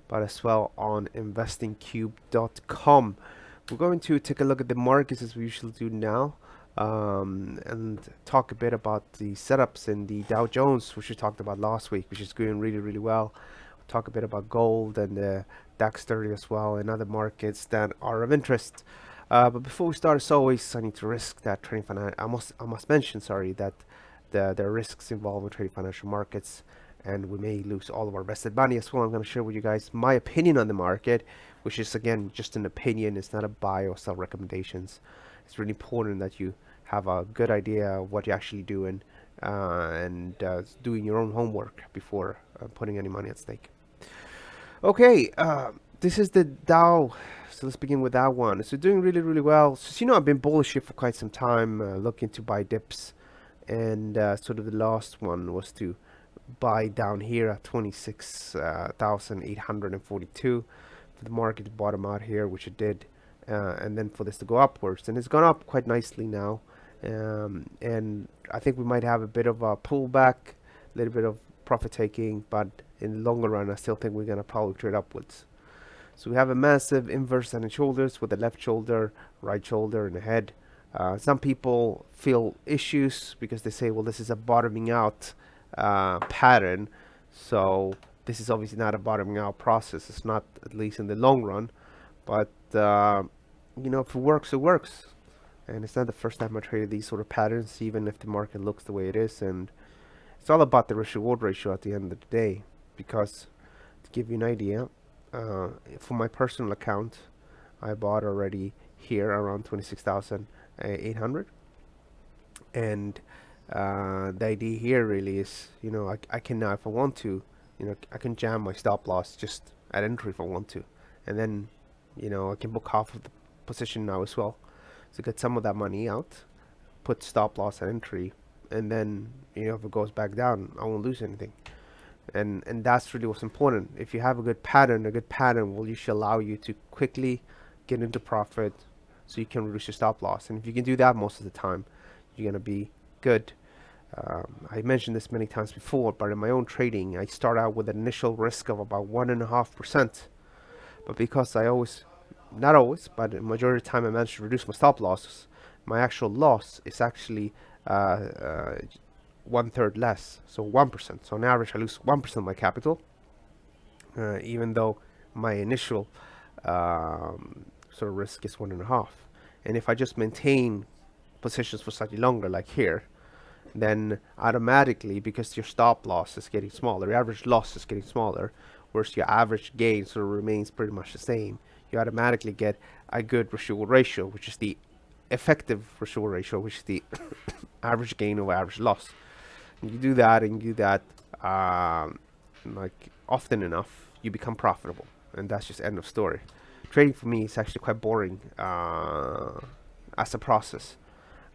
but as well on investingcube.com. We're going to take a look at the markets as we usually do now, and talk a bit about the setups in the Dow Jones, which we talked about last week, which is going really well. We'll talk a bit about gold and the DAX 30 as well, and other markets that are of interest. But before we start, as always, I need to risk that trading I must mention, sorry, that there are risks involved with trading financial markets, and we may lose all of our invested money as well. I'm going to share with you guys my opinion on the market, which is again just an opinion. It's not a buy or sell recommendations. It's really important that you have a good idea of what you're actually doing, and doing your own homework before putting any money at stake. Okay, this is the Dow. So let's begin with that one. So doing really well. So I've been bullish here for quite some time, looking to buy dips, and sort of the last one was to buy down here at 26,842 for the market to bottom out here, which it did, and then for this to go upwards, and it's gone up quite nicely now, and I think we might have a bit of a pullback, a little bit of profit taking, but in the longer run I still think we're gonna probably trade upwards. So we have a massive inverse head and shoulders with the left shoulder, right shoulder, and a head. Some people feel issues because they say, well, this is a bottoming out pattern, so this is obviously not a bottoming out process. It's not, at least in the long run, but if it works, it works. And it's not the first time I traded these sort of patterns, even if the market looks the way it is. And it's all about the risk reward ratio at the end of the day, because to give you an idea, for my personal account, I bought already here around 26,800, and the idea here really is, I can now, if I want to, I can jam my stop loss just at entry if I want to, and then I can book half of the position now as well, so get some of that money out, put stop loss at entry, and then if it goes back down, I won't lose anything. And that's really what's important. If you have a good pattern will usually allow you to quickly get into profit, so you can reduce your stop loss. And if you can do that most of the time, you're gonna be good. I mentioned this many times before, but in my own trading, I start out with an initial risk of about 1.5%. But because I always, not always, but the majority of the time I manage to reduce my stop losses, my actual loss is actually 1/3 less, so 1%. So on average, I lose 1% of my capital, even though my initial sort of risk is 1.5. And if I just maintain positions for slightly longer, like here, then automatically, because your stop loss is getting smaller, your average loss is getting smaller, whereas your average gain sort of remains pretty much the same, you automatically get a good risk reward ratio, which is the effective risk reward ratio, which is the average gain over average loss. And you do that, like often enough, you become profitable, and that's just end of story. Trading for me is actually quite boring as a process.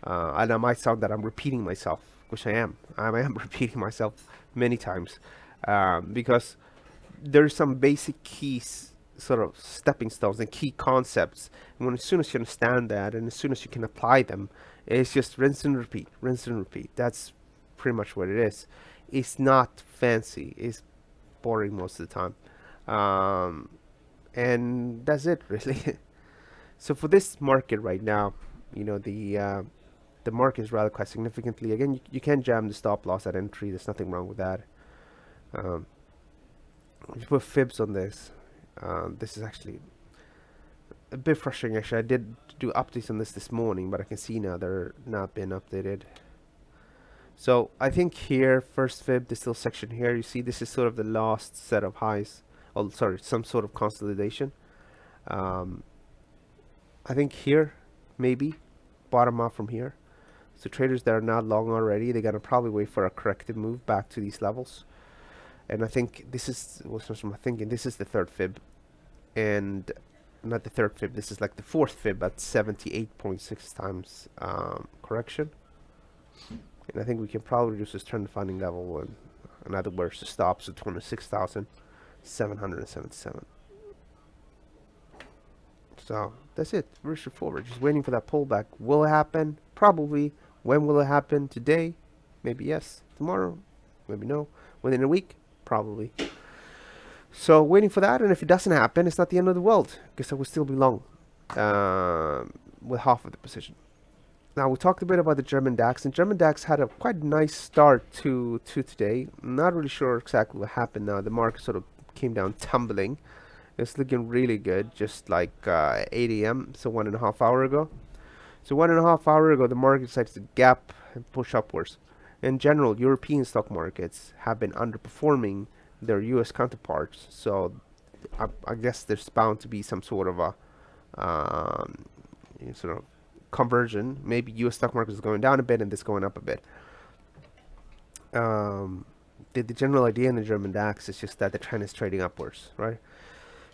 And I might sound that I'm repeating myself, which I am. I am repeating myself many times, because there's some basic keys, sort of stepping stones and key concepts. And as soon as you understand that, and as soon as you can apply them, it's just rinse and repeat, rinse and repeat. That's pretty much what it is. It's not fancy. It's boring most of the time. And that's it, really. So for this market right now, the market is rather quite significantly. Again, you can jam the stop loss at entry. There's nothing wrong with that. If you put fibs on this, this is actually a bit frustrating. Actually, I did do updates on this morning, but I can see now they're not been updated. So I think here, first fib, this little section here, you see this is sort of the last set of highs. Oh, sorry, some sort of consolidation. I think here, maybe bottom out from here. So traders that are not long already, they're gonna probably wait for a corrective move back to these levels. And I think this is, what's my thinking? This is the third fib, and not the third fib. This is like the fourth fib at 78.6 times correction. And I think we can probably reduce this trend defining level, and in other words, the stops at 26,777. So that's it. Very straightforward. Just waiting for that pullback. Will it happen? Probably. When will it happen? Today? Maybe yes. Tomorrow? Maybe no. Within a week? Probably. So waiting for that, and if it doesn't happen, it's not the end of the world, because I will still be long with half of the position. Now we talked a bit about the German DAX, and German DAX had a quite nice start to today. I'm not really sure exactly what happened now. The market sort of came down tumbling. It's looking really good, just like 8 a.m., so 1.5 hours ago. So 1.5 hours ago, the market decided to gap and push upwards. In general, European stock markets have been underperforming their US counterparts, so I guess there's bound to be some sort of a sort of conversion. Maybe US stock market is going down a bit and this going up a bit. The general idea in the German DAX is just that the trend is trading upwards, right?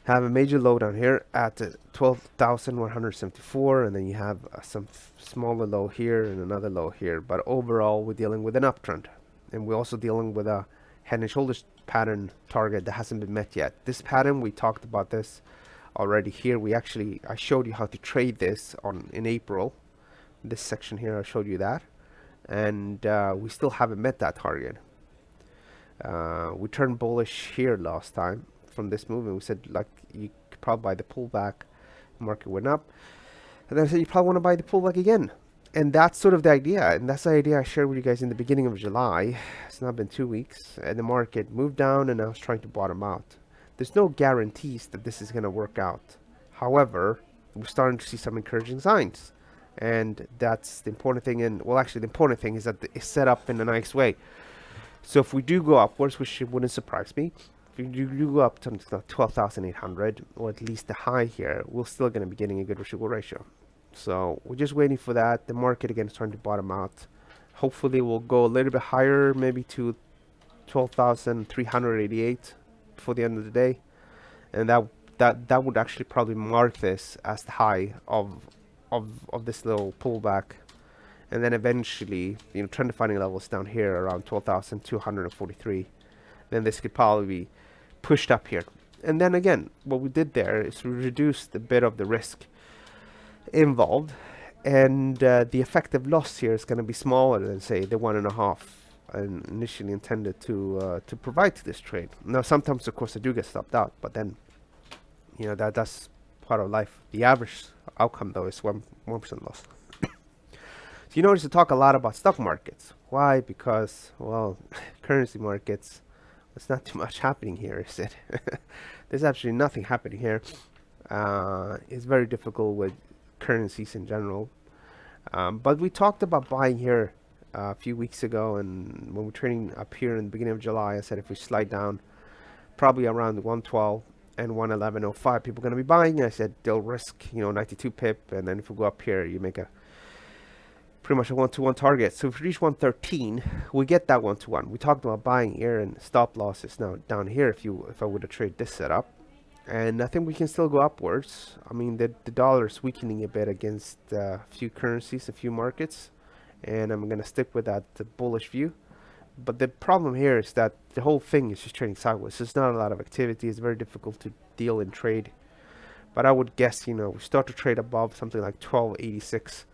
Have a major low down here at 12,174, and then you have some smaller low here and another low here. But overall, we're dealing with an uptrend, and we're also dealing with a head and shoulders pattern target that hasn't been met yet. This pattern, we talked about this already here. I showed you how to trade this in April. This section here, I showed you that, and we still haven't met that target. We turned bullish here last time from this movement. We said, like, you could probably buy the pullback. The market went up, and then I said you probably want to buy the pullback again, and that's sort of the idea. And that's the idea I shared with you guys in the beginning of July. It's now been 2 weeks, and the market moved down, and now it's trying to bottom out. There's no guarantees that this is going to work out. However, we're starting to see some encouraging signs, and that's the important thing. And well, actually, the important thing is that it's set up in a nice way. So if we do go upwards, which wouldn't surprise me, if you do go up to 12,800, or at least the high here, we're still going to be getting a good residual ratio. So we're just waiting for that. The market again is starting to bottom out. Hopefully we'll go a little bit higher, maybe to 12,388 before the end of the day, and that would actually probably mark this as the high of this little pullback. And then eventually, trend defining levels down here around 12,243. Then this could probably be pushed up here. And then again, what we did there is we reduced a bit of the risk involved, and the effective loss here is going to be smaller than, say, the 1.5 and initially intended to provide to this trade. Now, sometimes, of course, I do get stopped out, but then, that's part of life. The average outcome, though, is 1% loss. So you notice to talk a lot about stock markets. Why? Because, well, currency markets, there's not too much happening here, is it? There's absolutely nothing happening here. It's very difficult with currencies in general. But we talked about buying here a few weeks ago, and when we're trading up here in the beginning of July, I said if we slide down probably around 112 and 111.05, people are going to be buying. I said they'll risk 92 pip, and then if we go up here, you make a pretty much a 1-to-1 target. So if we reach 113, we get that 1-to-1. We talked about buying here, and stop loss is now down here if I would have traded this setup. And I think we can still go upwards. I mean, the dollar is weakening a bit against a few currencies, a few markets, and I'm going to stick with that bullish view. But the problem here is that the whole thing is just trading sideways. There's not a lot of activity. It's very difficult to deal and trade. But I would guess, we start to trade above something like 1286,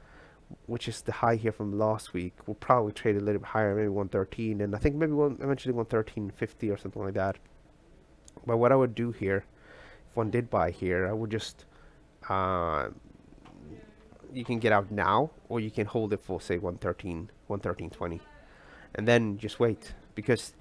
which is the high here from last week. We'll probably trade a little bit higher, maybe 113, and I think maybe eventually 113.50 or something like that. But what I would do here, if one did buy here, I would just you can get out now, or you can hold it for, say, 113.20, and then just wait, because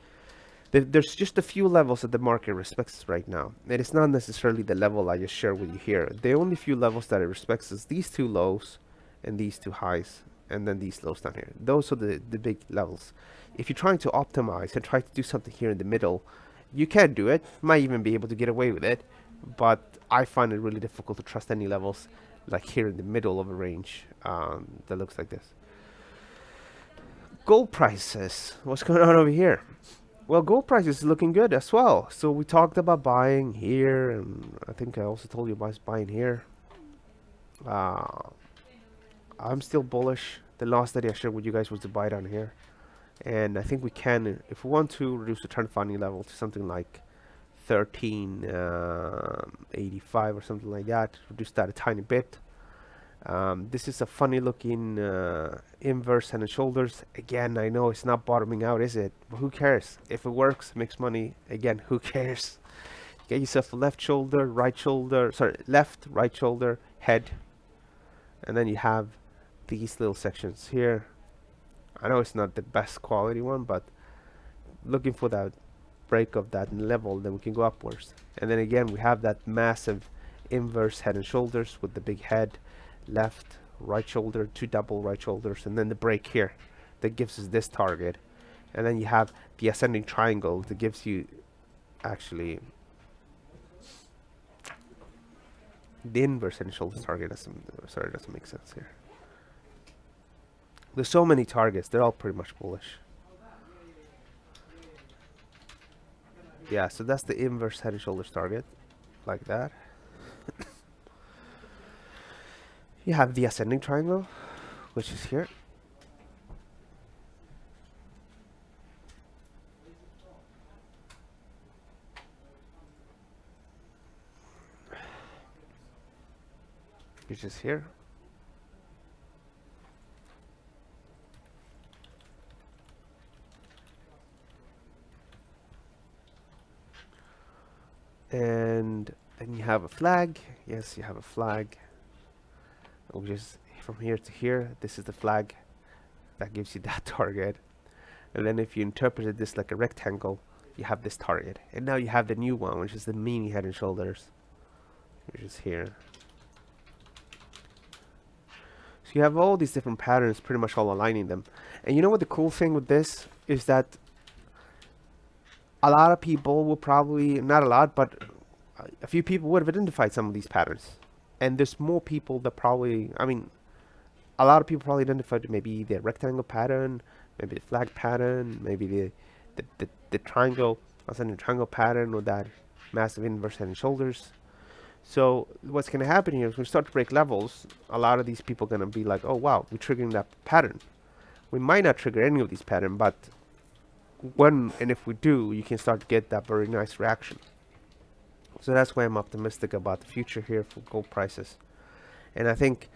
there's just a few levels that the market respects right now. It is not necessarily the level I just shared with you here. The only few levels that it respects is these two lows and these two highs, and then these lows down here. Those are the big levels. If you're trying to optimize and try to do something here in the middle, you can do it. Might even be able to get away with it, but I find it really difficult to trust any levels like here in the middle of a range that looks like this. Gold prices. What's going on over here? Well, gold price is looking good as well. So we talked about buying here, and I think I also told you about buying here. I'm still bullish. The last that I shared with you guys was to buy down here, and I think we can, if we want to, reduce the trend finding level to something like 1385 or something like that. Reduce that a tiny bit. This is a funny looking inverse head and shoulders. Again, I know it's not bottoming out, is it? But who cares? If it works, makes money, again, who cares? Get yourself a left shoulder, right shoulder, sorry, left, right shoulder, head, and then you have these little sections here. I know it's not the best quality one, but looking for that break of that level, then we can go upwards. And then again, we have that massive inverse head and shoulders with the big head, left, right shoulder, two double right shoulders, and then the break here that gives us this target. And then you have the ascending triangle that gives you actually the inverse head and shoulders target. Doesn't make sense here. There's so many targets, they're all pretty much bullish. Yeah, so that's the inverse head and shoulders target, like that. You have the ascending triangle, which is here. Which is here. And then you have a flag. Yes, you have a flag, which is from here to here. This is the flag that gives you that target. And then if you interpreted this like a rectangle, you have this target. And now you have the new one, which is the mini head and shoulders, which is here. So you have all these different patterns pretty much all aligning them. And you know what the cool thing with this is that a lot of people will probably, not a lot, but a few people would have identified some of these patterns. And there's more people that probably, I mean, a lot of people probably identified maybe the rectangle pattern, maybe the flag pattern, maybe the triangle, ascending triangle pattern, or that massive inverse head and shoulders. So what's going to happen here is when we start to break levels, a lot of these people are going to be like, oh wow, we're triggering that pattern. We might not trigger any of these patterns, but when and if we do, you can start to get that very nice reaction. So that's why I'm optimistic about the future here for gold prices. And I think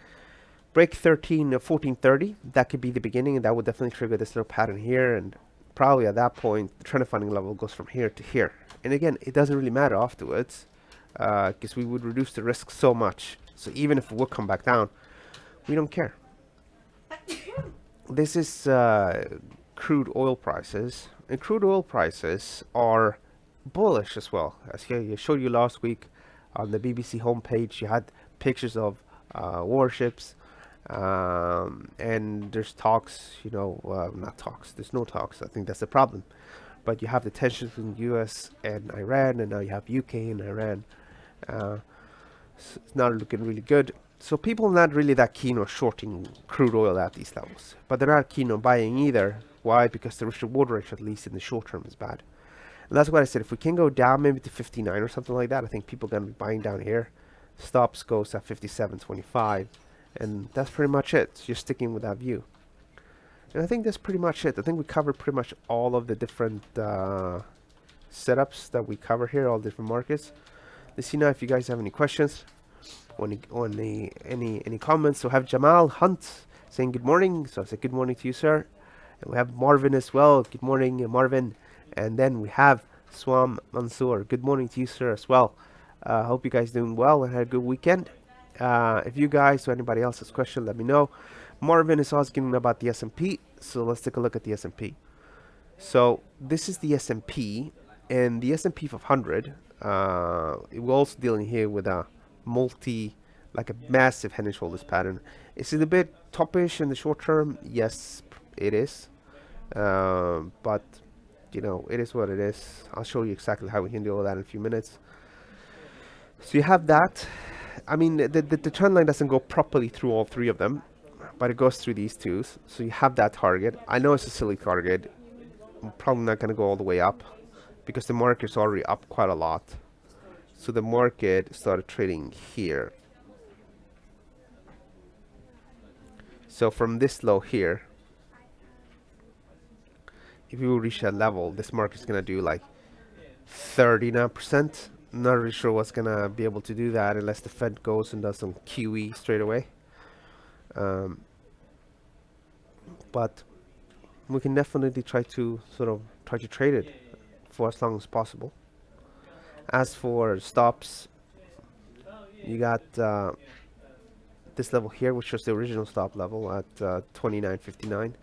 break 1430, that could be the beginning, and that would definitely trigger this little pattern here. And probably at that point, the trend funding level goes from here to here. And again, it doesn't really matter afterwards, because we would reduce the risk so much. So even if it would come back down, we don't care. This is crude oil prices, and crude oil prices are bullish as well. As I showed you last week on the BBC homepage, you had pictures of warships, and there's talks, you know, not talks, there's no talks, I think that's the problem, but you have the tensions between US and Iran, and now you have UK and Iran. So it's not looking really good. So people are not really that keen on shorting crude oil at these levels, but they're not keen on buying either. Why? Because the risk reward ratio, at least in the short term, is bad. And that's what I said. If we can go down maybe to 59 or something like that, I think people are going to be buying down here. Stops goes at 57.25, and that's pretty much it. So you're sticking with that view. And I think that's pretty much it. I think we covered pretty much all of the different setups that we cover here, all different markets. Let's see now if you guys have any questions or any comments. So have Jamal Hunt saying good morning. So I say good morning to you, sir. And we have Marvin as well. Good morning, Marvin. And then we have Swam Mansoor. Good morning to you, sir, as well. Hope you guys doing well and had a good weekend. If you guys or anybody else has questions, let me know. Marvin is asking about the S&P. So let's take a look at the S&P. So this is the S&P, and the S&P 500. We're also dealing here with a like a massive head and shoulders pattern. Is it a bit toppish in the short term? Yes, it is. But you know, it is what it is. I'll show you exactly how we can deal with that in a few minutes. So you have that. I mean, the trend line doesn't go properly through all three of them, but it goes through these two. So you have that target. I know it's a silly target. I'm probably not going to go all the way up because the market's already up quite a lot. So the market started trading here. So from this low here, if we will reach that level, this market's going to do like 39%. Not really sure what's going to be able to do that unless the Fed goes and does some QE straight away. But we can definitely try to trade it for as long as possible. As for stops, you got this level here, which was the original stop level at 29.59,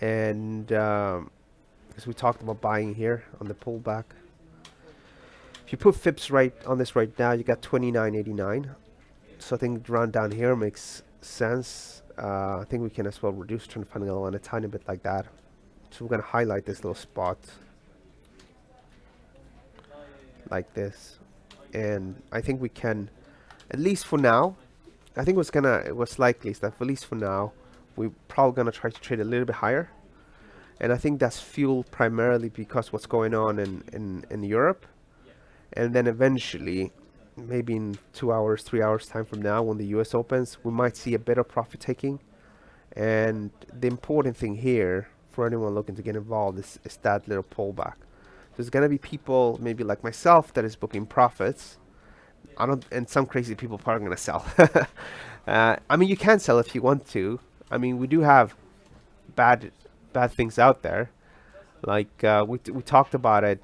and as we talked about buying here on the pullback. If you put FIPS right on this right now, you got 29.89. So I think run down here makes sense. I think we can as well reduce trend funnel on a tiny bit like that. So we're going to highlight this little spot like this, and I think we can, at least for now, I think it was likely that at least for now we're probably gonna try to trade a little bit higher, and I think that's fueled primarily because what's going on in Europe, and then eventually, maybe in 2 hours, 3 hours time from now, when the US opens, we might see a bit of profit taking. And the important thing here for anyone looking to get involved is that little pullback. There's gonna be people, maybe like myself, that is booking profits. And some crazy people probably gonna sell. I mean, you can sell if you want to. I mean, we do have bad things out there. Like we talked about it.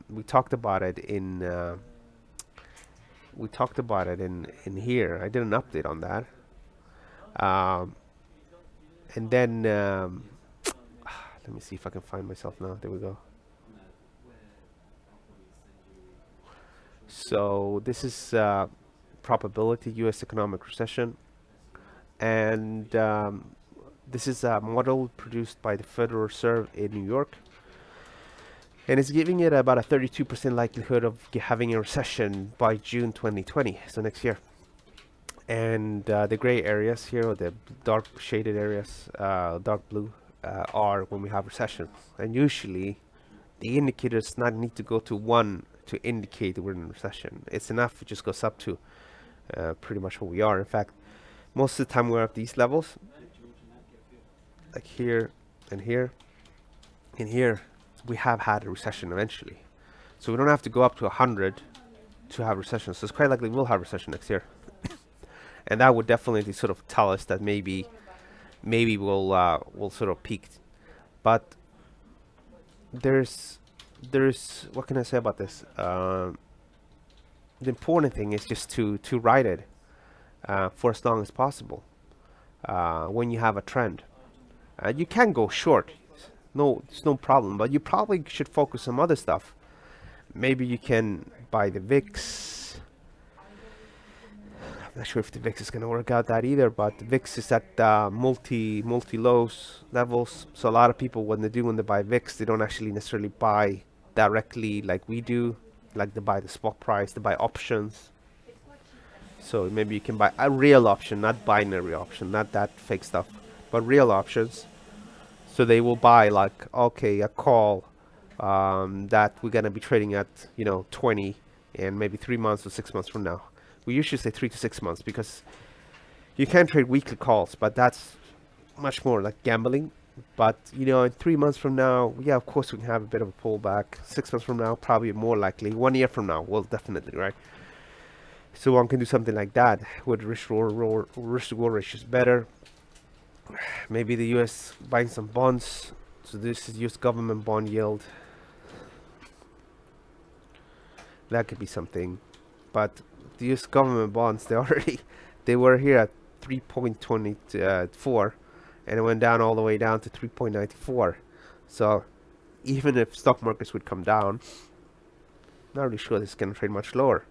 We talked about it in. We talked about it in here. I did an update on that. And then let me see if I can find myself now. There we go. So this is probability U.S. economic recession, and this is a model produced by the Federal Reserve in New York, and it's giving it about a 32% likelihood of having a recession by June 2020, so next year. And the gray areas here, or the dark shaded areas, dark blue, are when we have recession. And usually the indicators not need to go to 1 to indicate that we're in a recession. It's enough if it just goes up to pretty much what we are. In fact, most of the time we're at these levels, like here and here and here, we have had a recession eventually. So we don't have to go up to 100 to have recession. So it's quite likely we'll have recession next year. And that would definitely sort of tell us that maybe we'll sort of peak. But there's what can I say about this? The important thing is just to ride it for as long as possible. When you have a trend, you can go short. No, it's no problem. But you probably should focus on other stuff. Maybe you can buy the VIX. I'm not sure if the VIX is going to work out that either, but the VIX is at multi lows levels. So a lot of people, when they buy VIX, they don't actually necessarily buy directly like we do. Like they buy the spot price, they buy options. So maybe you can buy a real option, not binary option, not that fake stuff, but real options. So they will buy like, okay, a call that we're going to be trading at, 20 and maybe 3 months or 6 months from now. We usually say 3 to 6 months because you can trade weekly calls, but that's much more like gambling. But in 3 months from now, yeah, of course we can have a bit of a pullback. 6 months from now, probably more likely. 1 year from now, well, definitely, right? So one can do something like that with risk reward ratio is better. Maybe the US buying some bonds. So this is US government bond yield. That could be something, but the US government bonds, they were here at 3.24 and it went down all the way down to 3.94. So even if stock markets would come down, not really sure this is going to trade much lower.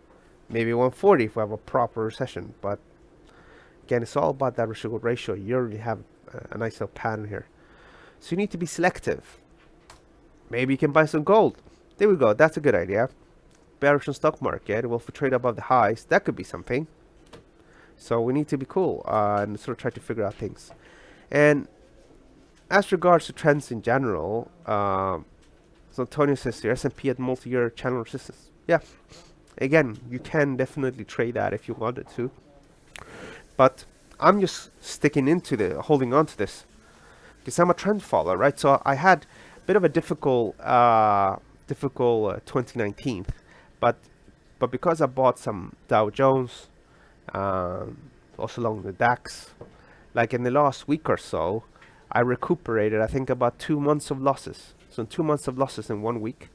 Maybe 140 if we have a proper recession. But again, it's all about that risk reward ratio. You already have a nice little pattern here. So you need to be selective. Maybe you can buy some gold. There we go. That's a good idea. Bearish on stock market. Well, if we trade above the highs, that could be something. So we need to be cool and sort of try to figure out things. And as regards to trends in general, so Antonio says here, S&P at multi-year channel resistance. Yeah, again, you can definitely trade that if you wanted to. But I'm just holding on to this because I'm a trend follower, right? So I had a bit of a difficult 2019, but because I bought some Dow Jones, also along the DAX, like in the last week or so, I recuperated, I think, about 2 months of losses. So 2 months of losses in 1 week.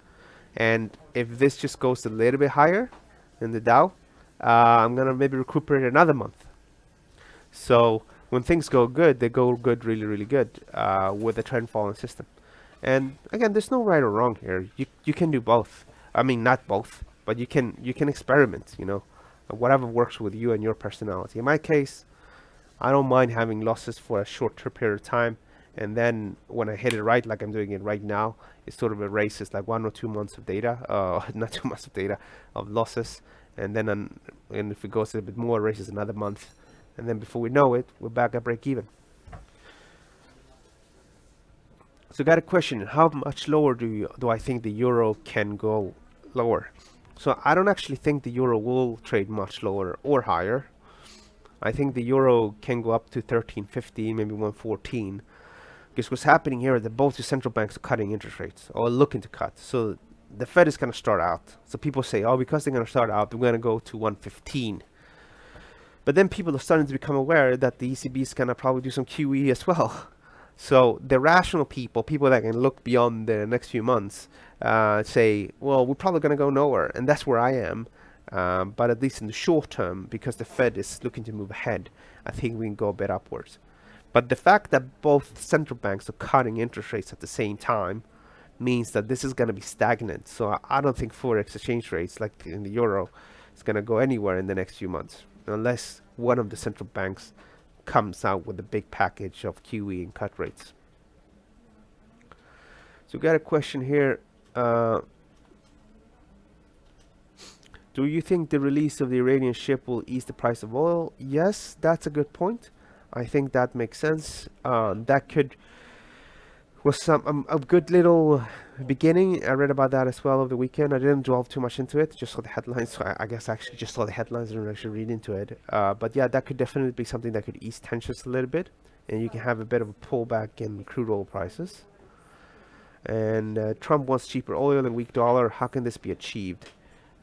And if this just goes a little bit higher in the Dow, I'm gonna maybe recuperate another month. So when things go good, they go good, really, really good, with a trend following system. And again, there's no right or wrong here. You can do both. I mean, not both, but you can experiment. Whatever works with you and your personality. In my case, I don't mind having losses for a short period of time, and then when I hit it right, like I'm doing it right now, it sort of erases like 1 or 2 months of data, not 2 months of data, of losses, and then and if it goes a bit more, erases another month, and then before we know it, we're back at break even. So got a question: how much lower do I think the euro can go lower? So I don't actually think the euro will trade much lower or higher. I think the euro can go up to 13.50, maybe 114. Because what's happening here is that both the central banks are cutting interest rates or looking to cut. So the Fed is going to start out. So people say, oh, because they're going to start out, they're going to go to 115. But then people are starting to become aware that the ECB is going to probably do some QE as well. So the rational people that can look beyond the next few months, say, well, we're probably going to go nowhere. And that's where I am. But at least in the short term, because the Fed is looking to move ahead, I think we can go a bit upwards. But the fact that both central banks are cutting interest rates at the same time means that this is going to be stagnant. So I don't think forex exchange rates, like in the euro, is going to go anywhere in the next few months, unless one of the central banks comes out with a big package of QE and cut rates. So we got a question here. Do you think the release of the Iranian ship will ease the price of oil? Yes, that's a good point. I think that makes sense. That was some a good little beginning. I read about that as well over the weekend. I didn't delve too much into it, just saw the headlines. So I guess I actually just saw the headlines and didn't actually read into it. But yeah, that could definitely be something that could ease tensions a little bit, and you can have a bit of a pullback in crude oil prices. And Trump wants cheaper oil and weak dollar. How can this be achieved?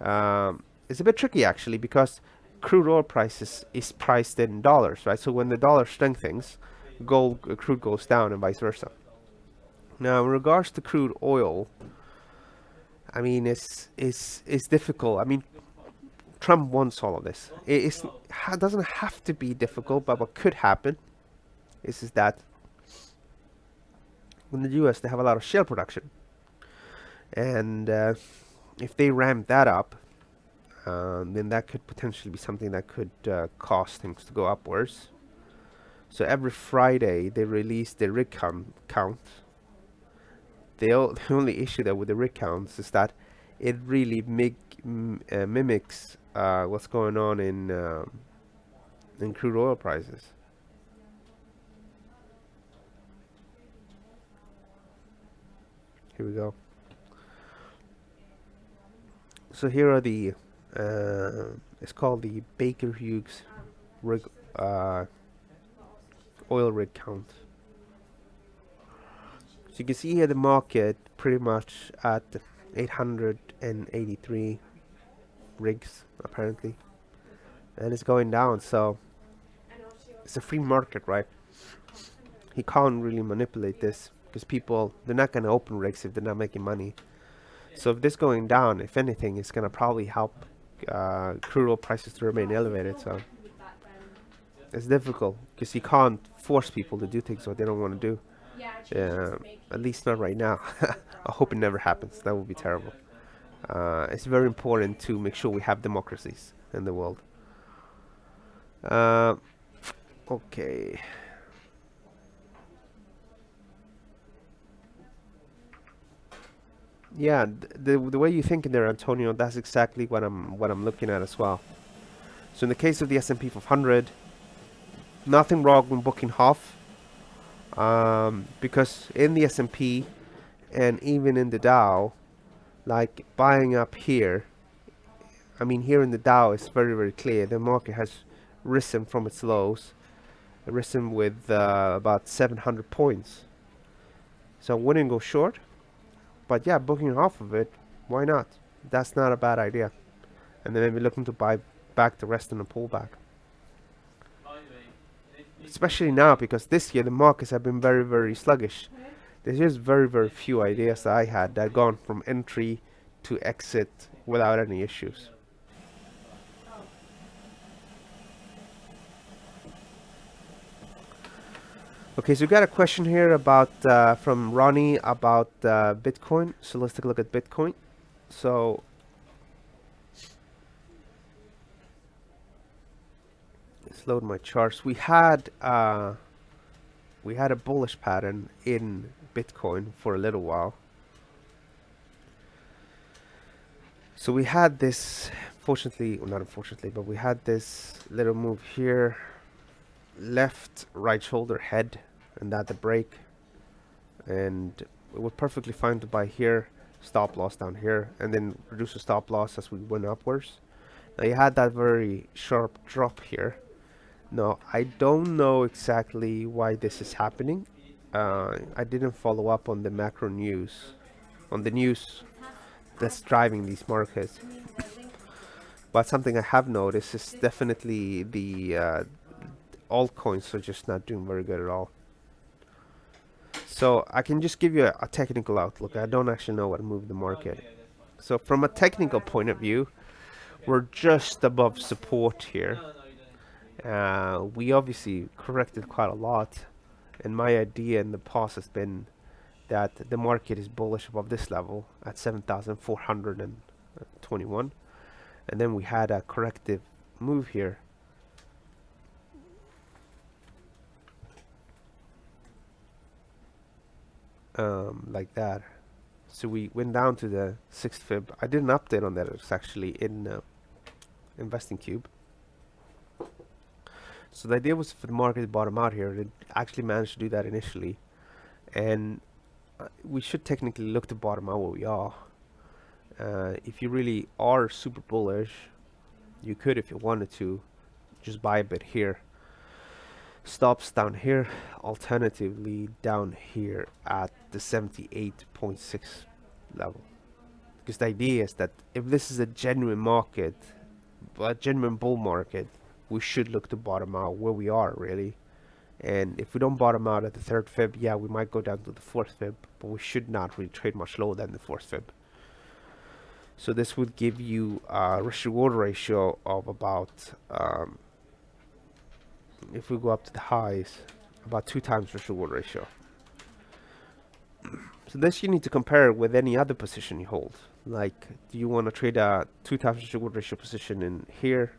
It's a bit tricky actually, because crude oil prices is priced in dollars, right? So when the dollar strengthens, crude goes down and vice versa. Now, in regards to crude oil, I mean, it's difficult. I mean, Trump wants all of this. It doesn't have to be difficult, but what could happen is that in the U.S. they have a lot of shale production, and if they ramp that up, then that could potentially be something that could cause things to go upwards. So every Friday they release the rig count. The only issue there with the rig counts is that it really mimics what's going on in crude oil prices. Here we go. So here are the it's called the Baker Hughes rig, oil rig count. So you can see here the market pretty much at 883 rigs apparently, and it's going down. So it's a free market, right? He can't really manipulate this, because they're not going to open rigs if they're not making money. So if this going down, if anything, it's going to probably help crude oil prices to remain elevated. So it's difficult, because you can't force people to do things what they don't want to do. At least not right now. I hope it never happens. That would be terrible. It's very important to make sure we have democracies in the world. Okay. Yeah, the way you think in there, Antonio, that's exactly what I'm looking at as well. So in the case of the S&P 500, nothing wrong with booking half, because in the S&P and even in the Dow, like buying up here, I mean here in the Dow it's very, very clear the market has risen from its lows, risen with about 700 points. So I wouldn't go short, but yeah, booking half of it, why not? That's not a bad idea. And then maybe looking to buy back the rest in a pullback. Especially now, because this year the markets have been very, very sluggish. There's just very, very few ideas that I had that gone from entry to exit without any issues. Okay, so we got a question here about from Ronnie about Bitcoin. So let's take a look at Bitcoin. So let's load my charts. We had a bullish pattern in Bitcoin for a little while. So we had this, fortunately, well, not unfortunately, but we had this little move here, left right shoulder head, and that the break, and it was perfectly fine to buy here, stop loss down here, and then reduce the stop loss as we went upwards. Now you had that very sharp drop here. Now I don't know exactly why this is happening. I didn't follow up on the macro news, on the news that's driving these markets. But something I have noticed is definitely the altcoins are just not doing very good at all. So I can just give you a technical outlook. I don't actually know what moved the market. So from a technical point of view, we're just above support here. We obviously corrected quite a lot, and my idea in the past has been that the market is bullish above this level at 7,421, and then we had a corrective move here. Like that. So we went down to the 6th fib. I did an update on that. It's actually in Investing Cube. So the idea was for the market to bottom out here. It actually managed to do that initially, and we should technically look to bottom out where we are. If you really are super bullish, you could, if you wanted to, just buy a bit here. Stops down here, alternatively down here at the 78.6 level. Because the idea is that if this is a genuine market, a genuine bull market, we should look to bottom out where we are really. And if we don't bottom out at the 3rd fib, yeah, we might go down to the 4th fib, but we should not really trade much lower than the 4th fib. So this would give you a risk reward ratio of about if we go up to the highs, about 2 times risk reward ratio. So this you need to compare with any other position you hold. Like, do you want to trade a 2 times risk reward ratio position in here,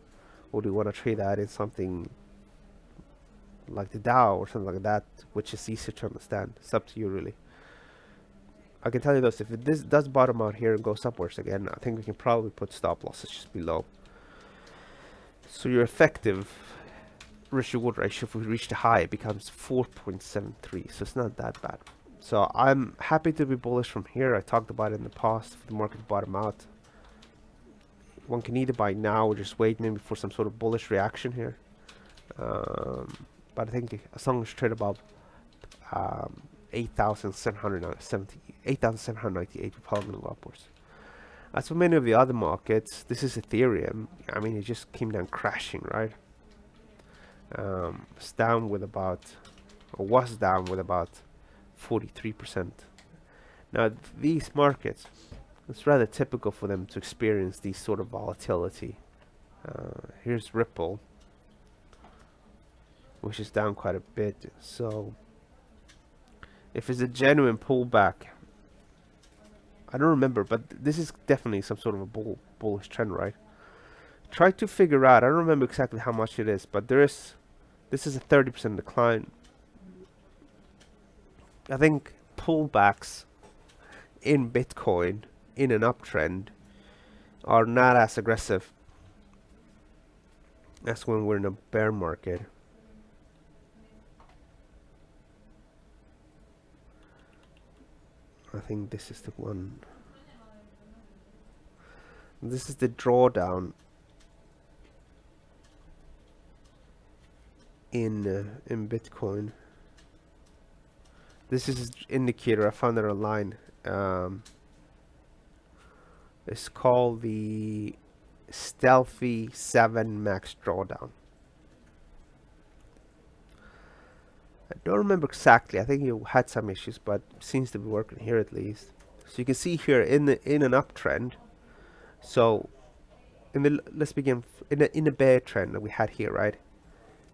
or do you want to trade that in something like the Dow or something like that, which is easier to understand? It's up to you really. I can tell you this, if this does bottom out here and goes upwards again, I think we can probably put stop losses just below. So your effective risk reward ratio, if we reach the high, it becomes 4.73, so it's not that bad. So I'm happy to be bullish from here. I talked about it in the past for the market to bottom out. One can either buy now or just wait maybe for some sort of bullish reaction here. But I think as long as you trade above 8,798, we're probably going to go upwards. As for many of the other markets, this is Ethereum. I mean, it just came down crashing, right? It's down with about, or was down with about 43%. Now, these markets, it's rather typical for them to experience these sort of volatility. Here's Ripple, which is down quite a bit. So if it's a genuine pullback, I don't remember, but this is definitely some sort of a bullish trend, right? Try to figure out, I don't remember exactly how much it is, but this is a 30% decline. I think pullbacks in Bitcoin in an uptrend are not as aggressive as when we're in a bear market. I think this is the one. This is the drawdown in Bitcoin. This is an indicator. I found it online. It's called the Stealthy 7 Max Drawdown. I don't remember exactly. I think you had some issues, but seems to be working here at least. So you can see here in an uptrend. So let's begin in the bear trend that we had here, right?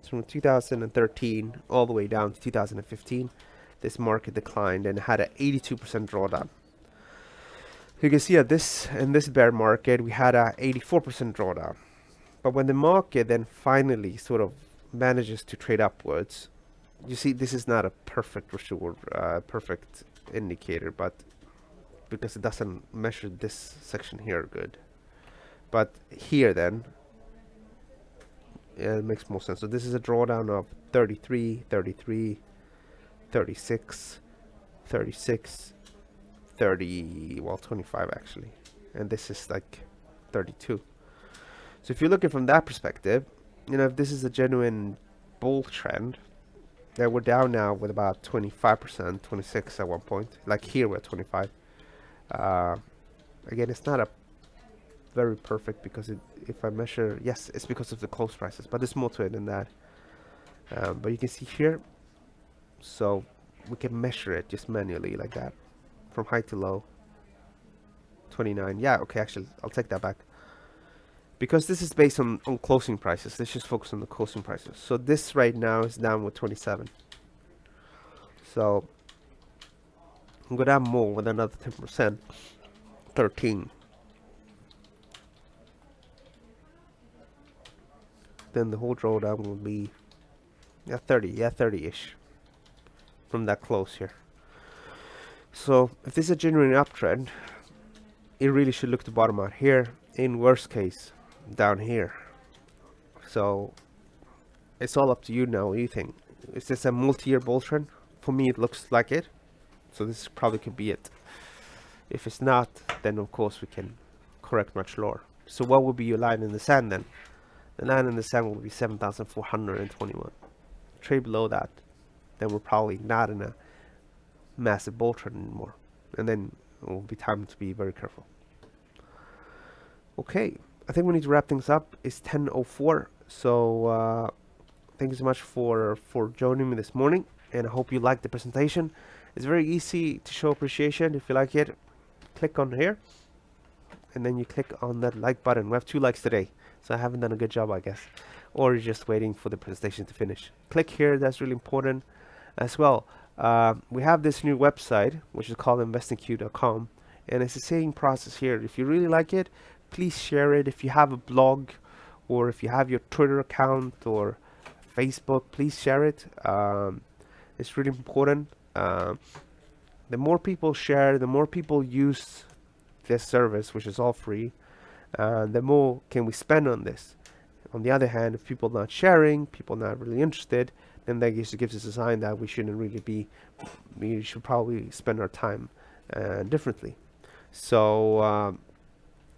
So from 2013 all the way down to 2015, this market declined and had an 82% drawdown. You can see in this bear market we had a 84% drawdown. But when the market then finally sort of manages to trade upwards, you see this is not a perfect perfect indicator, but because it doesn't measure this section here good. But here then, yeah, it makes more sense. So this is a drawdown of 33, 33, 36, 36, 30, well 25 actually. And this is like 32. So if you look at it from that perspective, you know, if this is a genuine bull trend, then we're down now with about 25%, 26 at one point. Like here we're at 25. Again, it's not a very perfect because if I measure, yes, it's because of the close prices, but there's more to it than that. But you can see here, so we can measure it just manually like that, from high to low. 29. Yeah, okay, actually, I'll take that back. Because this is based on closing prices, let's just focus on the closing prices. So this right now is down with 27. So I'm going to have more with another 10%, 13. Then the whole drawdown will be 30, 30-ish from that close here. So if this is a genuine uptrend, it really should look to bottom out here. In worst case, down here. So it's all up to you now. What do you think? Is this a multi-year bull trend? For me, it looks like it. So this probably could be it. If it's not, then of course we can correct much lower. So what would be your line in the sand then? The line in the sand will be 7,421. Trade below that, then we're probably not in a massive bull trend anymore. And then it will be time to be very careful. Okay, I think we need to wrap things up. It's 10:04. So thank you so much for joining me this morning, and I hope you liked the presentation. It's very easy to show appreciation. If you like it, click on here, and then you click on that like button. We have 2 likes today, so I haven't done a good job, I guess. Or you're just waiting for the presentation to finish. Click here, that's really important as well. We have this new website, which is called investingq.com, and it's the same process here. If you really like it, please share it. If you have a blog, or if you have your Twitter account or Facebook, please share it. It's really important. The more people share, the more people use this service, which is all free, the more can we spend on this. On the other hand, if people not sharing, people not really interested, then that just gives us a sign that we shouldn't really be, we should probably spend our time differently. So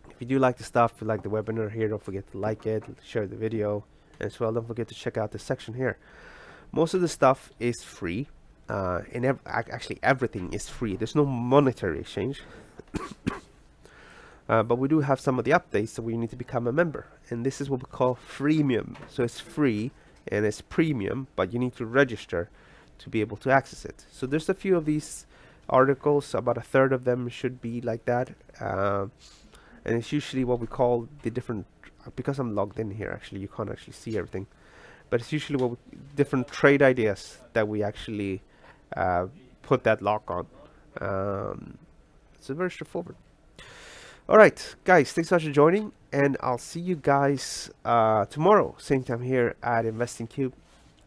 if you do like the stuff, if you like the webinar here, don't forget to like it, share the video, and as well don't forget to check out this section here. Most of the stuff is free, and actually everything is free. There's no monetary exchange. But we do have some of the updates, so we need to become a member, and this is what we call freemium. So it's free and it's premium, but you need to register to be able to access it. So there's a few of these articles, about a third of them should be like that, and it's usually what we call the different, because I'm logged in here, actually you can't actually see everything, but it's usually what different trade ideas that we actually put that lock on. So very straightforward. Alright guys, thanks so much for joining, and I'll see you guys tomorrow, same time here at Investing Cube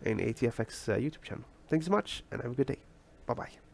and ATFX YouTube channel. Thanks so much, and have a good day. Bye bye.